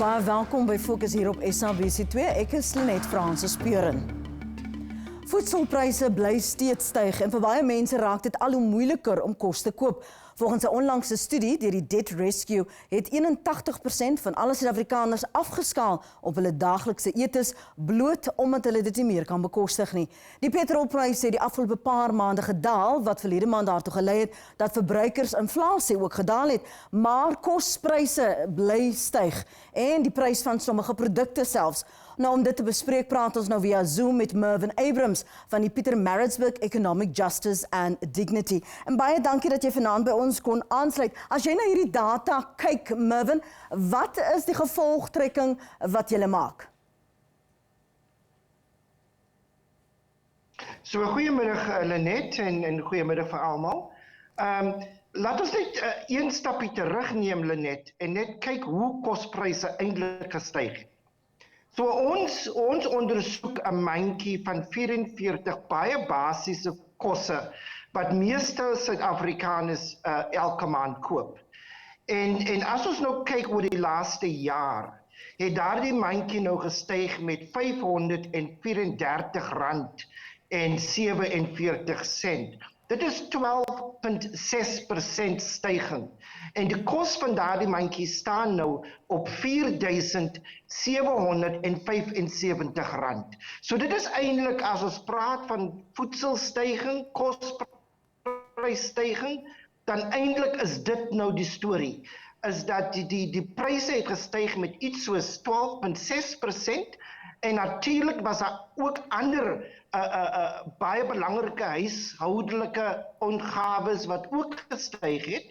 Baie welkom by Fokus hier op SABC 2. Ek is Lenet Fransis Peuren. Voedselpryse bly steeds styg en vir baie mense raak dit al hoe moeiliker om kos te koop. Volgens 'n onlangse studie deur die Debt Rescue het 81% van alle Suid-Afrikaners afgeskaal op hulle daaglikse etes bloot omdat hulle dit nie meer kan bekostig nie. Die petrolpryse het die afgelope paar maande gedaal wat verlede maand daartoe gelei het dat verbruikers inflasie ook gedaal het, maar kospryse bly styg en die prys van sommige produkte selfs. Nou om dit te bespreek praat ons nou via Zoom met Mervyn Abrams van die Pietermaritzburg Economic Justice and Dignity. En baie dankie dat jy vanaand by ons kon aansluit. As jy na hierdie data kyk, Mervyn, wat is die gevolgtrekking wat jy maak? So goeiemiddag Lenet en goeiemiddag vir almal. Laat ons net een stapie terugneem Lenet en net kyk hoe kospryse eintlik gestyg het. So ons ondersoek 'n mandjie van 44 baie basiese kosse wat meeste Suid-Afrikaners elke maand koop. En as ons nou kyk oor die laaste jaar, het daardie mandjie nou gestyg met R534,47. Dit is 12,6% styging. En die kos van daardie mandjie staan nou op R4,775. So dit is eintlik, as ons praat van voedselstyging, kosprysstyging, dan eintlik is dit nou die storie. Is dat die pryse het gestyg met iets soos 12,6%. En natuurlijk was daar ook ander baie belangrike huishoudelike ongawes wat ook gestyg het.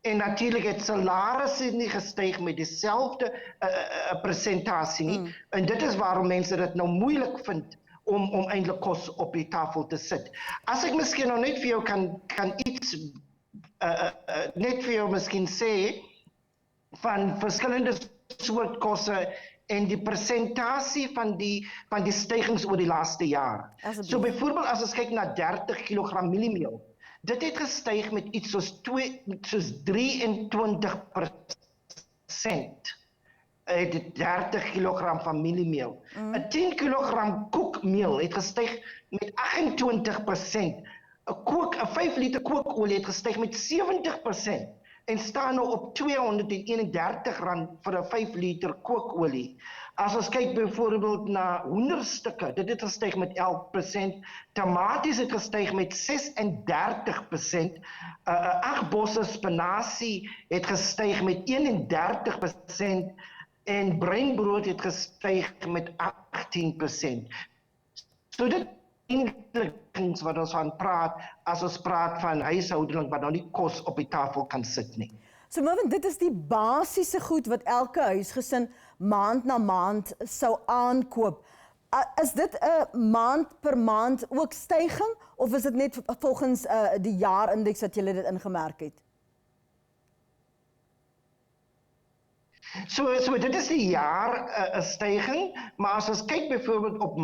En natuurlijk het salarisse nie gestyg met dieselfde persentasie nie. En dit is waarom mense dit nou moeilik vind om eintlik kos op die tafel te sit. As ek miskien nou net vir jou kan iets net vir jou miskien sê van verskillende soort kosse en die persentasie van die stygings oor die laaste jaar. So byvoorbeeld as ons kyk na 30 kg mieliemeel, dit het gestyg met iets soos 23%. Dit 30 kg van mieliemeel. 'n 10 kg koekmeel het gestyg met 28%. 'n 5 liter kookolie het gestyg met 70%. En staan nou op R231 vir 'n 5 liter kookolie. As ons kyk byvoorbeeld na hoenderstukke, dit het gestyg met 11%, tomaties het gestyg met 36%, agbosse spinasie het gestyg met 31% en breinbrood het gestyg met 18%. So dit eintlik wat ons van praat, as ons praat van huishoudeling wat nou nie kos op die tafel kan sit nie. So Mervyn, dit is die basiese goed wat elke huisgesin maand na maand sou aankoop. Is dit 'n maand per maand ook styging of is dit net volgens die jaarindeks dat julle dit ingemerk het? So dit is die jaar styging, maar as ons kyk byvoorbeeld op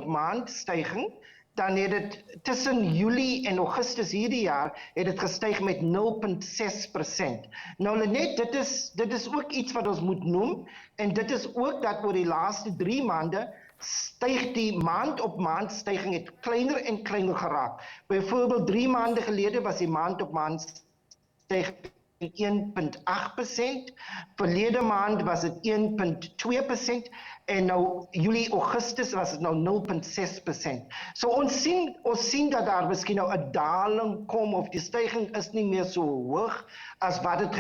maand styging, dan het dit tussen Julie en Augustus hierdie jaar het dit gestyg met 0,6%. Nou Lenet, dit is ook iets wat ons moet noem en dit is ook dat oor die laaste 3 maande styg die maand op maand styging het kleiner en kleiner geraak. Byvoorbeeld 3 maande gelede was die maand op maand styging 1,8%, verlede maand was dit 1,2% en nou Julie, Augustus was dit nou 0,6%. So ons sien dat daar miskien nou 'n daling kom of die styging is nie meer so hoog as wat dit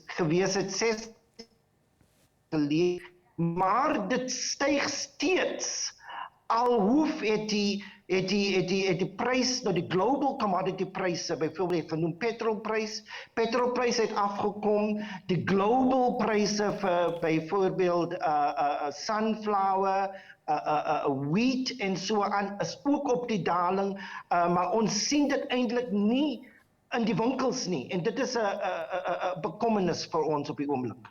gewees het 6 gelede, maar dit styg steeds. Al hoef het die prys, nou die global commodity pryse, byvoorbeeld het genoem petrolprys het afgekom, die global pryse vir byvoorbeeld sunflower, wheat en so aan is ook op die daling, maar ons sien dit eintlik nie in die winkels nie en dit is 'n bekommernis vir ons op die oomblik.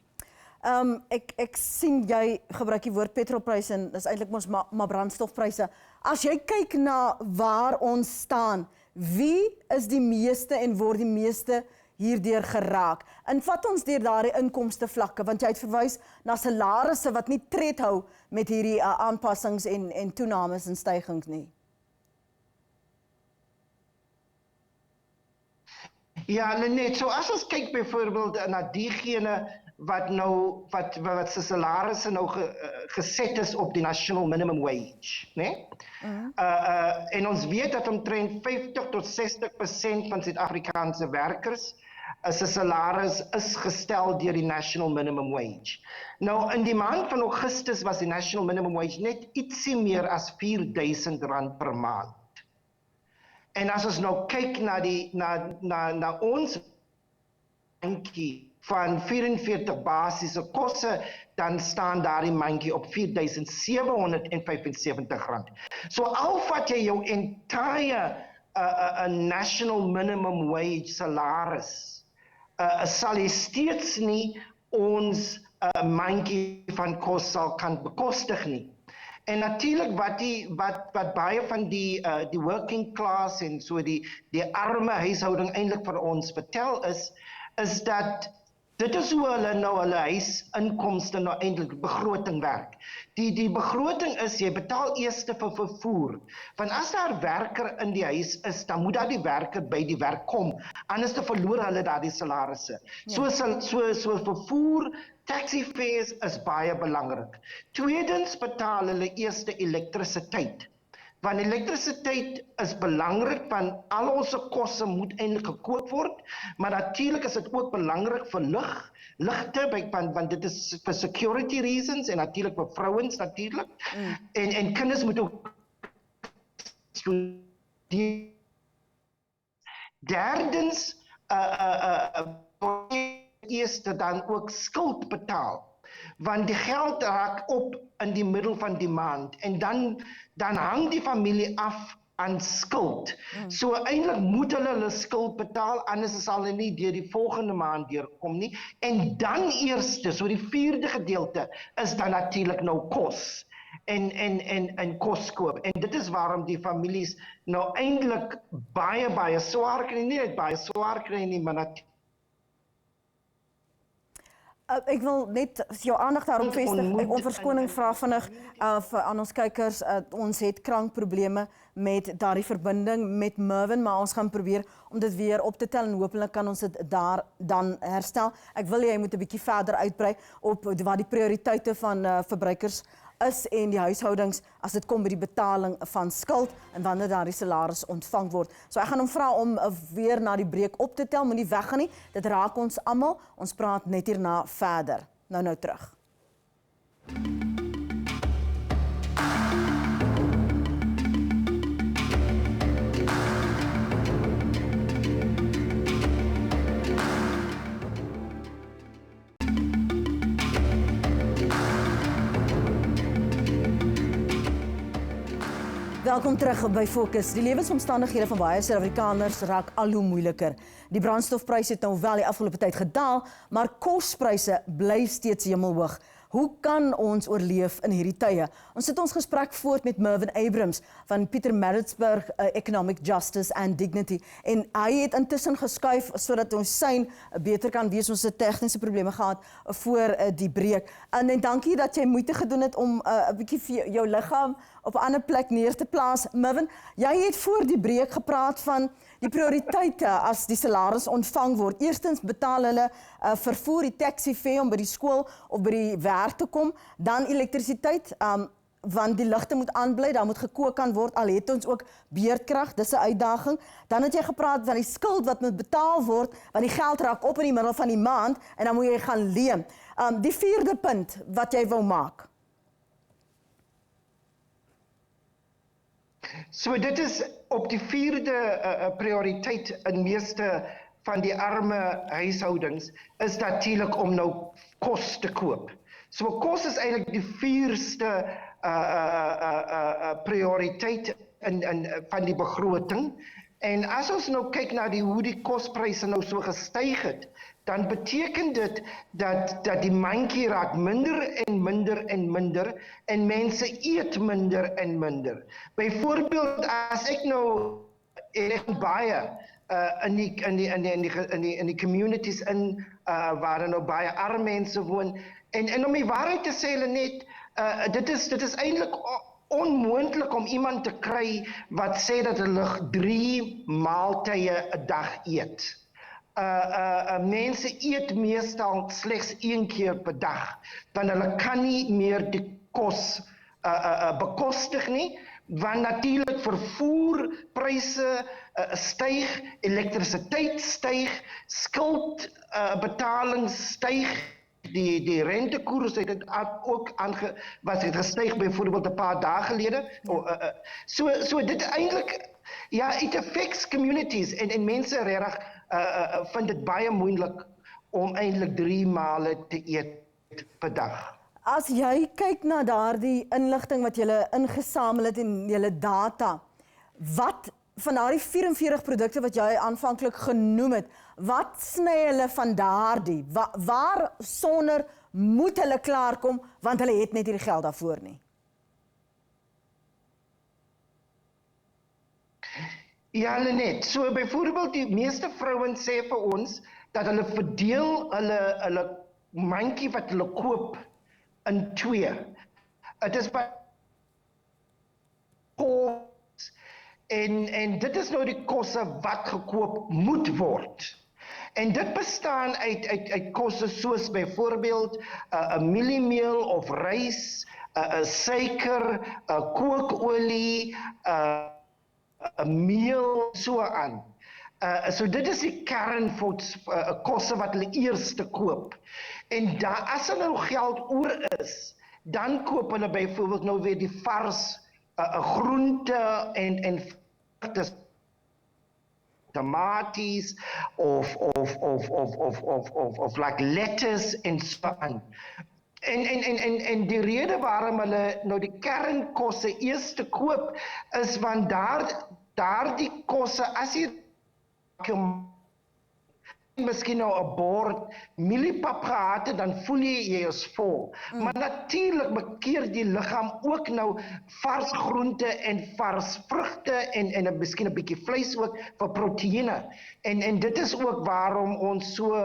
Ek sien jy gebruik die woord petrolpryse en dis eintlik mos maar brandstofpryse. As jy kyk na waar ons staan, wie is die meeste en word die meeste hierdeur geraak. En vat ons deur daardie inkomste vlakke, want jy het verwys na salarisse wat nie tred hou met hierdie aanpassings en toenames en stygings nie. Ja, net so as ons kyk byvoorbeeld na diegene wat se salarisse nou geset is op die national minimum wage, né? En ons weet dat omtrent 50 tot 60% van Suid-Afrikaanse werkers se salaris is gestel deur die national minimum wage. Nou in die maand van Augustus was die national minimum wage net ietsie meer as R4.000 per maand. En as ons nou kyk na ons mandjie van 44 basiese kosse, dan staan daardie mandjie op R4.775. So al vat jy jou entire national minimum wage salaris, sal jy steeds nie ons mandjie van kos sal kan bekostig nie. En natuurlik wat baie van die working class en so die arme huishouding eintlik vir ons vertel is dat dit is hoe hulle nou hulle huisinkomste nou eintlik begroting werk. Die begroting is jy betaal eers vir vervoer. Want as daar werker in die huis is, dan moet daar die werker by die werk kom. Anders verloor hulle daardie salarisse. So vervoer, taxi fares is baie belangrik. Tweedens betaal hulle eers elektrisiteit. Want elektrisiteit is belangrik, want al ons kosse moet eintlik gekoop word, maar natuurlik is dit ook belangrik vir ligte, want dit is vir security reasons, en natuurlik vir vrouens natuurlik, en kinders moet ook studeer. Derdens, eerste dan ook skuld betaal. Want die geld raak op in die middel van die maand en dan hang die familie af aan skuld. So eintlik moet hulle skuld betaal, anders sal hulle nie deur die volgende maand deurkom nie. En dan eerste, so die vierde gedeelte, is dan natuurlik nou kos en kos koop. En dit is waarom die families nou eintlik baie swaar kry, nie net baie swaar kry nie, maar natuurlik. Ek wil net jou aandag daarop vestig. Ek verskoning vra vinnig aan ons kykers. Ons het krankprobleme met daardie verbinding met Mervin, maar ons gaan probeer om dit weer op te tel en hopelik kan ons dit daar dan herstel. Ek wil jy moet 'n bietjie verder uitbrei op wat die prioriteite van verbruikers is en die huishoudings as dit kom by die betaling van skuld en wanneer daardie salaris ontvang word. So ek gaan hom vra om weer na die breek op te tel, moenie weggaan nie. Dit raak ons almal. Ons praat net hierna verder. Nou terug. Welkom terug by Fokus. Die lewensomstandighede van baie Suid-Afrikaners raak al hoe moeiliker. Die brandstofpryse het nou wel die afgelope tyd gedaal, maar kospryse bly steeds hemelhoog. Hoe kan ons oorleef in hierdie tye? Ons sit ons gesprek voort met Mervin Abrams van Pietermaritzburg Economic Justice and Dignity. En hy het intussen geskuif sodat ons sein beter kan wees. Ons het tegniese probleme gehad voor die breek. En dankie dat jy moeite gedoen het om 'n bietjie vir jou liggaam op 'n ander plek neer te plaas. Mervin, jy het voor die breek gepraat van die prioriteite as die salaris ontvang word. Eerstens betaal hulle vervoer, die taxi fare om by die skool of by die werk te kom, dan elektrisiteit, want die ligte moet aanbly, daar moet gekook kan word, al het ons ook beurtkrag, dis 'n uitdaging. Dan het jy gepraat van die skuld wat moet betaal word, want die geld raak op in die middel van die maand en dan moet jy gaan leen. Die vierde punt wat jy wou maak. So dit is op die vierde prioriteit in meeste van die arme huishoudings is natuurlik om nou kos te koop. So kos is eintlik die vierste prioriteit van die begroting. En as ons nou kyk na hoe die kospryse nou so gestyg het, dan beteken dit dat die mandjie raak minder en minder en minder en mense eet minder en minder. Byvoorbeeld as ek nou baie in die communities waar er nou baie arme mense woon. En om die waarheid te sê, Lenet, dit is eintlik onmoontlik om iemand te kry wat sê dat hulle 3 maaltye 'n dag eet. Mense eet meestal slegs 1 keer per dag, want hulle kan nie meer die kos bekostig nie, want natuurlik vervoerpryse styg, elektrisiteit styg, skuldbetalings styg, die rentekoers het ook het gestyg byvoorbeeld 'n paar dae gelede. So dit eintlik, ja, it affects communities en mense regtig vind dit baie moeilik om eintlik 3 male te eet per dag. As jy kyk na daardie inligting wat julle ingesamel het en julle data, wat van daardie 44 produkte wat jy aanvanklik genoem het, wat sny hulle van daardie? Waar sonder moet hulle klaarkom, want hulle het net nie die geld daarvoor nie? Ja, Lenet, so byvoorbeeld die meeste vrouens sê vir ons dat hulle verdeel hulle mandjie wat hulle koop in 2. Dit is by kos en dit is nou die kosse wat gekoop moet word. En dit bestaan uit kosse soos byvoorbeeld 'n mieliemeel of rys, suiker, kookolie, 'n meel, so aan. So dit is die kosse wat hulle eers koop. En as hulle nou geld oor is, dan koop hulle byvoorbeeld nou weer die vars groente en vrugte, tomaties of like lettuce en so aan. En die rede waarom hulle nou die kernkosse eers te koop is want daardie kosse, as jy miskien nou 'n bord mieliepap gehad het, dan voel jy is vol. Maar natuurlik bekeer die liggaam ook nou vars groente en vars vrugte en miskien 'n bietjie vleis ook vir proteïene. En dit is ook waarom ons so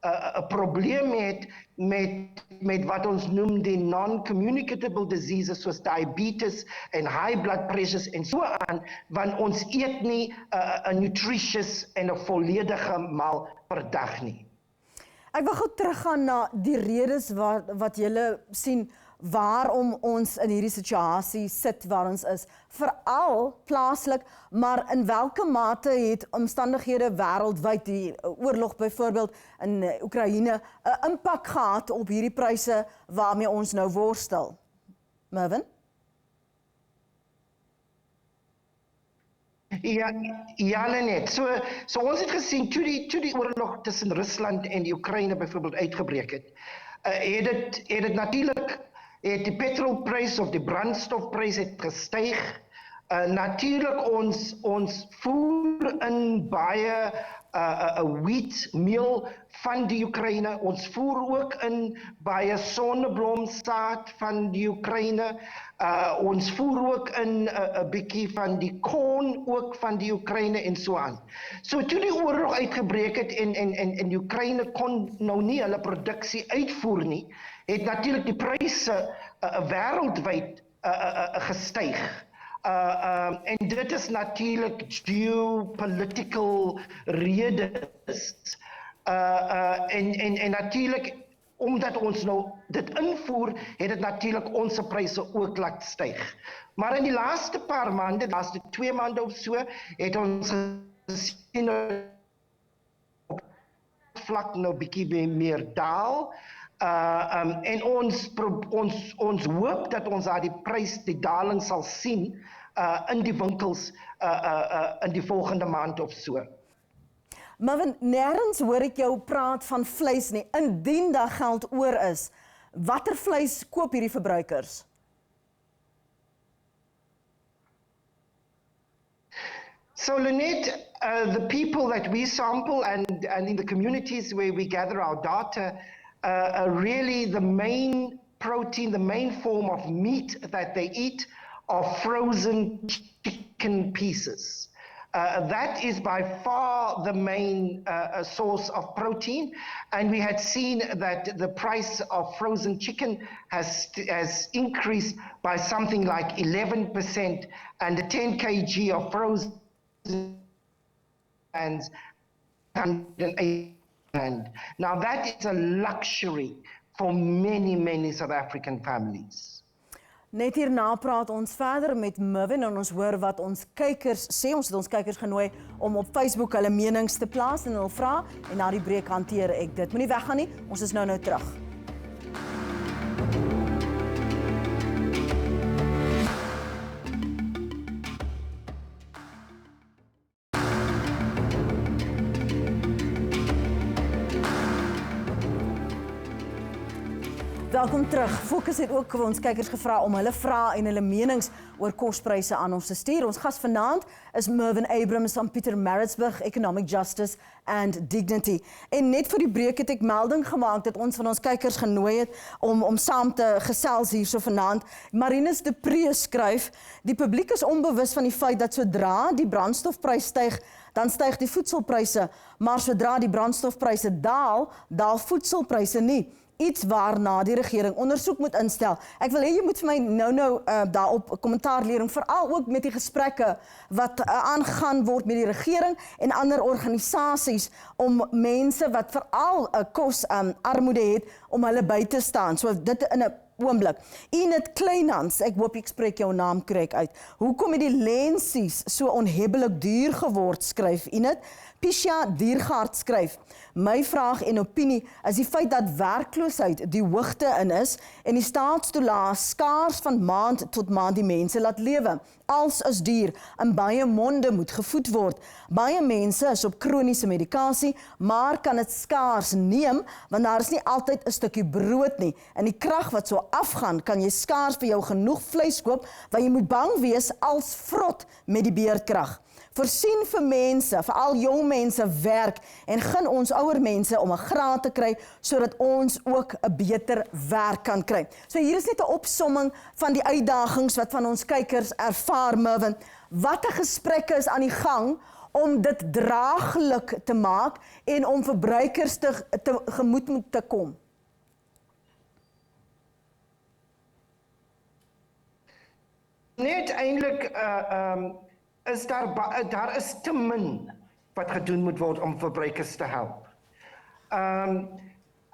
'n probleem het met wat ons noem die non-communicable diseases soos diabetes en high blood pressures en so aan, want ons eet nie 'n nutritious en 'n volledige maal per dag nie. Ek wil gou teruggaan na die redes wat julle sien waarom ons in hierdie situasie sit waar ons is, veral plaaslik, maar in watter mate het omstandighede wêreldwyd, die oorlog byvoorbeeld in Oekraïne, 'n impak gehad op hierdie pryse waarmee ons nou worstel? Mervin? Ja, Lenet. So ons het gesien toe die oorlog tussen Rusland en die Oekraïne byvoorbeeld uitgebreek het, het dit natuurlik die petrolprys of die brandstofpryse het gestyg. Natuurlik ons voer in baie wheatmeel van die Oekraïne. Ons voer ook in baie sonneblomsaad van die Oekraïne. Ons voer ook in 'n bietjie van die korn ook van die Oekraïne en so aan. So toe die oorlog uitgebreek het en die Oekraïne kon nou nie hulle produksie uitvoer nie, het natuurlik die pryse wêreldwyd gestyg. En dit is natuurlijk geopolitical redes. En natuurlijk, omdat ons nou dit invoer, het het natuurlijk onze prijzen ook laat styg. Maar in die laatste paar maanden, de laatste 2 maanden of so, het ons gesien op vlak nou bietjie meer daal. En ons hoop dat ons daar die prys, die daling sal sien in die winkels in die volgende maand of so. Maar nêrens hoor ek jou praat van vleis nie. Indien daar geld oor is, watter vleis koop hierdie verbruikers? So Lenet, the people that we sample and in the communities where we gather our data, really the main protein, the main form of meat that they eat are frozen chicken pieces. That is by far the main source of protein, and we had seen that the price of frozen chicken has increased by something like 11%, and the 10 kg of frozen and 108 rand. Now that is a luxury for many South African families. Net hierna praat ons verder met Mervin en ons hoor wat ons kykers sê. Ons het ons kykers genooi om op Facebook hulle menings te plaas en hulle vra en na die breek hanteer ek dit. Moenie weggaan nie, ons is nou terug. Welkom terug. Fokus het ook ons kykers gevra om hulle vrae en hulle menings oor kospryse aan ons te stuur. Ons gas vanaand is Mervin Abrams van Pieter Maritzburg, Economic Justice and Dignity. En net vir die breek het ek melding gemaak dat ons van ons kykers genooi het om saam te gesels hierso vanaand. Marinus de Pre skryf: "Die publiek is onbewus van die feit dat sodra die brandstofprys styg, dan styg die voedselpryse, maar sodra die brandstofpryse daal, daal voedselpryse nie. Iets waarna die regering ondersoek moet instel." Ek wil hê jy moet vir my nou daarop kommentaar leer, veral ook met die gesprekke wat aangaan word met die regering en ander organisasies om mense wat veral kosarmoede het, om hulle by te staan. So dit in 'n oomblik. Enid Kleinhans, ek hoop ek spreek jou naam korrek uit. "Hoekom het die lensies so onhebbelik duur geword?" skryf Enid. Pisha Diergaard skryf: "My vraag en opinie is die feit dat werkloosheid die hoogte in is en die staatstoelaas skaars van maand tot maand die mense laat lewe. Als is duur en baie monde moet gevoed word. Baie mense is op kroniese medikasie, maar kan dit skaars neem, want daar is nie altyd 'n stukkie brood nie. En die krag wat so afgaan, kan jy skaars vir jou genoeg vleis koop, want jy moet bang wees als vrot met die beerdkrag. Voorsien vir mense, veral jong mense, werk en gun ons ouer mense om 'n graad te kry, sodat ons ook 'n beter werk kan kry." So hier is net 'n opsomming van die uitdagings wat van ons kykers ervaar, Mervin. Watter gesprekke is aan die gang om dit draaglik te maak en om verbruikers tegemoet te kom? Net eintlik is daar is te min wat gedoen moet word om verbruikers te help.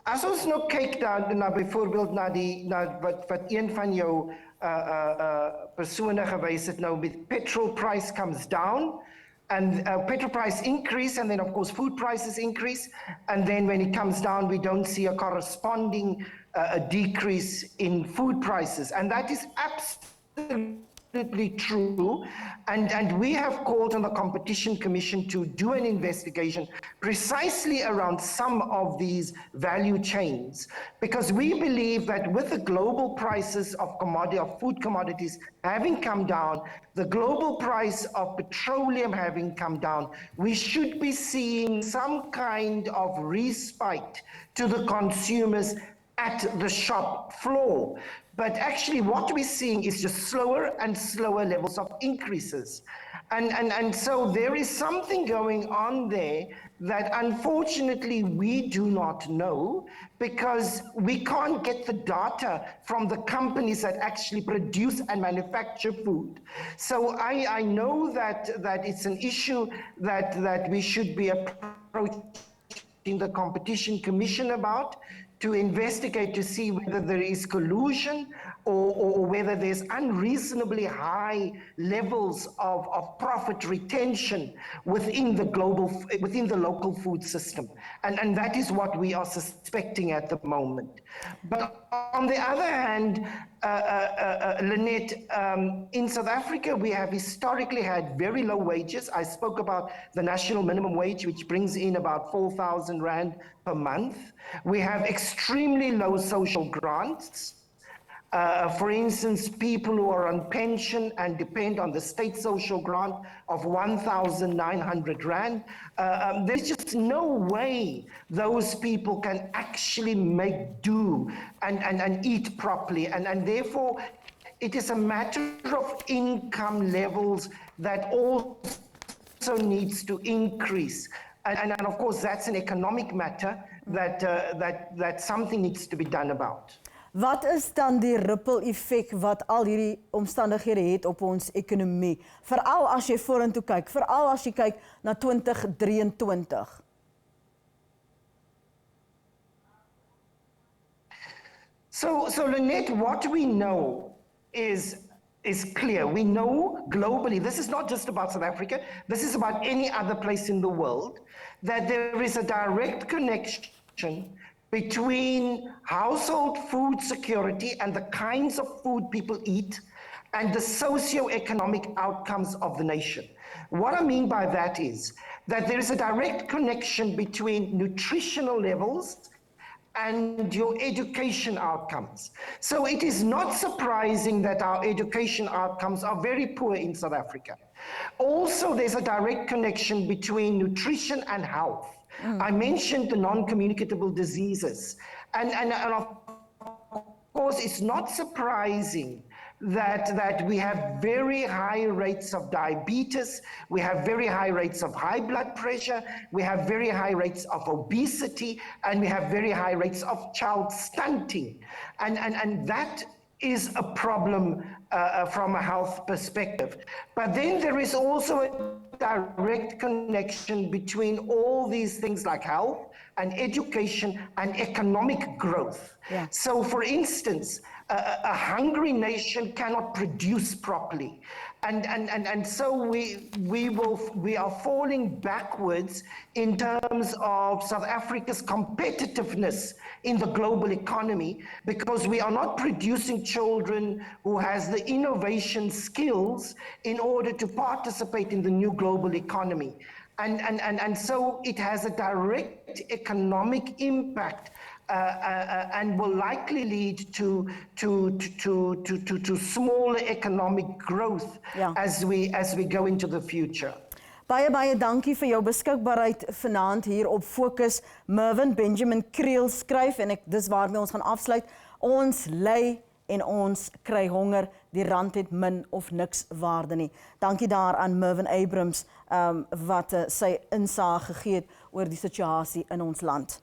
As ons nou kyk na byvoorbeeld na wat een van jou persone gewys het nou, met petrol price comes down and petrol price increase, and then of course food prices increase, and then when it comes down we don't see a corresponding a decrease in food prices, and that is absolutely true, and we have called on the Competition Commission to do an investigation precisely around some of these value chains, because we believe that with the global prices of food commodities having come down, the global price of petroleum having come down, we should be seeing some kind of respite to the consumers at the shop floor. But actually what we're seeing is just slower and slower levels of increases. And so there is something going on there that unfortunately we do not know, because we can't get the data from the companies that actually produce and manufacture food. So I know that it's an issue that we should be approaching the Competition Commission about, to investigate to see whether there is collusion or whether there's unreasonably high levels of profit retention within the local food system. And that is what we are suspecting at the moment. But on the other hand, Lynette, in South Africa, we have historically had very low wages. I spoke about the national minimum wage, which brings in about 4,000 Rand per month. We have extremely low social grants. For instance, people who are on pension and depend on the state social grant of 1,900 Rand, there's just no way those people can actually make do and eat properly. And therefore, it is a matter of income levels that also also needs to increase. And of course, that's an economic matter that something needs to be done about. Wat is dan die ripple effek wat al hierdie omstandighede het op ons ekonomie? Veral as jy vorentoe kyk, veral as jy kyk na 2023. So Lynette, what we know is clear. We know globally, this is not just about South Africa, this is about any other place in the world, that there is a direct connection between household food security and the kinds of food people eat and the socio-economic outcomes of the nation. What I mean by that is that there is a direct connection between nutritional levels and your education outcomes. So it is not surprising that our education outcomes are very poor in South Africa. Also, there's a direct connection between nutrition and health. I mentioned the non-communicable diseases. And of course, it's not surprising that we have very high rates of diabetes, we have very high rates of high blood pressure, we have very high rates of obesity, and we have very high rates of child stunting. And that is a problem from a health perspective. But then there is also a direct connection between all these things like health and education and economic growth. Yeah. So for instance, a hungry nation cannot produce properly. And so we are falling backwards in terms of South Africa's competitiveness in the global economy because we are not producing children who has the innovation skills in order to participate in the new global economy. And so it has a direct economic impact and will likely lead to smaller economic growth as we go into the future. Baie dankie vir jou beskikbaarheid vanaand hier op Fokus. Mervin Benjamin Kriel skryf en dis waarmee ons gaan afsluit. Ons ly en ons kry honger. Die rand het min of niks waarde nie. Dankie daar aan Mervin Abrams wat sy insig gegee het oor die situasie in ons land.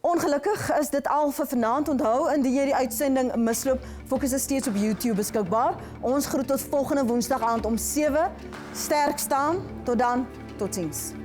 Ongelukkig is dit al vir vanaand. Onthou, indien jy die uitsending misloop, Fokus is steeds op YouTube beskikbaar. Ons groet tot volgende Woensdag aand om 7. Sterk staan. Tot dan. Totsiens.